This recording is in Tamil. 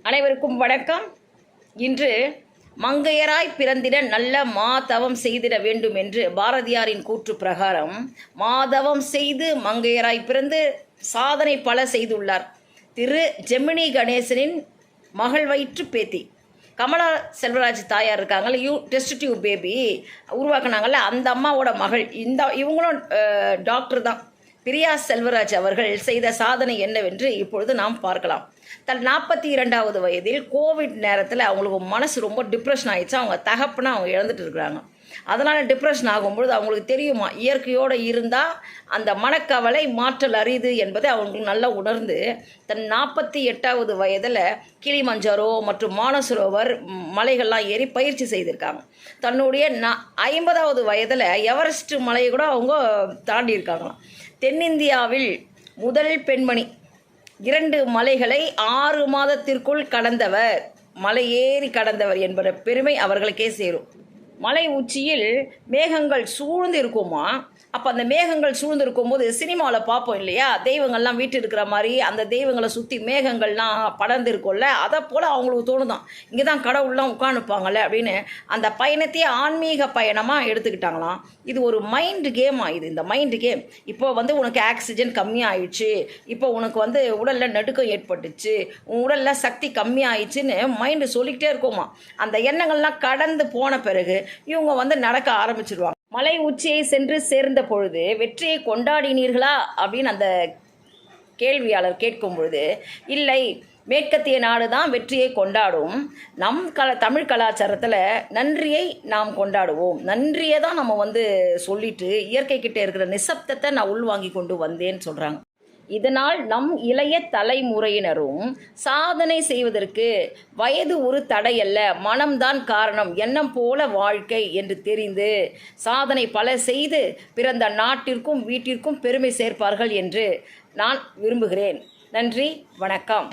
அனைவருக்கும் வணக்கம். இன்று மங்கையராய் பிறந்திட நல்ல மாதவம் செய்திட வேண்டும் என்று பாரதியாரின் கூற்று பிரகாரம் மாதவம் செய்து மங்கையராய் பிறந்து சாதனை பல செய்துள்ளார் திரு ஜெமினி கணேசனின் மகள் வயிற்று பேத்தி கமலா செல்வராஜ் தாயார் இருக்காங்கல்ல, டெஸ்ட் டியூப் பேபி உருவாக்குனாங்கல்ல, அந்த அம்மாவோட மகள். இவங்களும் டாக்டர் தான். பிரியா செல்வராஜ் அவர்கள் செய்த சாதனை என்னவென்று இப்பொழுது நாம் பார்க்கலாம். தன் 42வது வயதில் கோவிட் நேரத்தில் அவங்களுக்கு மனசு ரொம்ப டிப்ரெஷன் ஆகிடுச்சு. அவங்க தகப்பனை அவங்க இழந்துட்டு இருக்கிறாங்க. அதனால் டிப்ரெஷன் ஆகும்பொழுது அவங்களுக்கு தெரியுமா, இயற்கையோடு இருந்தால் அந்த மனக்கவலை மாற்றல் அரியுது என்பதை அவங்களுக்கு நல்லா உணர்ந்து தன் 48வது வயதில் கிளிமஞ்சாரோ மற்றும் மானசரோவர் மலைகள்லாம் ஏறி பயிற்சி செய்திருக்காங்க. தன்னுடைய 50வது வயதில் எவரெஸ்ட் மலையை கூட அவங்க தாண்டியிருக்காங்களாம். தென்னிந்தியாவில் முதல் பெண்மணி 2 மலைகளை 6 மாதத்திற்குள் கடந்தவர், மலையேறி கடந்தவர் என்பத பெருமை அவர்களுக்கே சேரும். மலை உச்சியில் மேகங்கள் சூழ்ந்து இருக்குமா. அப்போ அந்த மேகங்கள் சூழ்ந்து இருக்கும்போது சினிமாவில் பார்ப்போம் இல்லையா, தெய்வங்கள்லாம் வீட்டு இருக்கிற மாதிரி அந்த தெய்வங்களை சுற்றி மேகங்கள்லாம் படர்ந்து இருக்கும்ல, அதை போல் அவங்களுக்கு தோணுதான், இங்கே தான் கடவுள்லாம் உட்காந்துப்பாங்கள்ல அப்படின்னு அந்த பயணத்தையே ஆன்மீக பயணமாக எடுத்துக்கிட்டாங்களாம். இது ஒரு மைண்டு கேம் ஆகுது. இந்த மைண்டு கேம் இப்போ உனக்கு ஆக்சிஜன் கம்மியாயிடுச்சு, இப்போ உனக்கு உடலில் நடுக்கம் ஏற்பட்டுச்சு, உன் உடலில் சக்தி கம்மியாயிடுச்சுன்னு மைண்டு சொல்லிக்கிட்டே இருக்குமா. அந்த எண்ணங்கள்லாம் கடந்து போன பிறகு இவங்க நடக்க ஆரம்பிச்சிருவாங்க. மலை உச்சியை சென்று சேர்ந்த பொழுது வெற்றியை கொண்டாடினீர்களா அப்படின்னு அந்த கேள்வியாளர் கேட்கும் பொழுது, இல்லை, மேற்கத்திய நாடு தான் வெற்றியை கொண்டாடும். நம் தமிழ் கலாச்சாரத்தில் நன்றியை நாம் கொண்டாடுவோம். நன்றியை தான் நம்ம சொல்லிட்டு இயற்கை கிட்டே இருக்கிற நிசப்தத்தை நான் உள்வாங்கி கொண்டு வந்தேன்னு சொல்கிறாங்க. இதனால் நம் இளைய தலைமுறையினரும் சாதனை செய்வதற்கு வயது ஒரு தடையல்ல, மனம்தான் காரணம், எண்ணம் போல வாழ்க்கை என்று தெரிந்து சாதனை பல செய்து பிறந்த நாட்டிற்கும் வீட்டிற்கும் பெருமை சேர்ப்பார்கள் என்று நான் விரும்புகிறேன். நன்றி, வணக்கம்.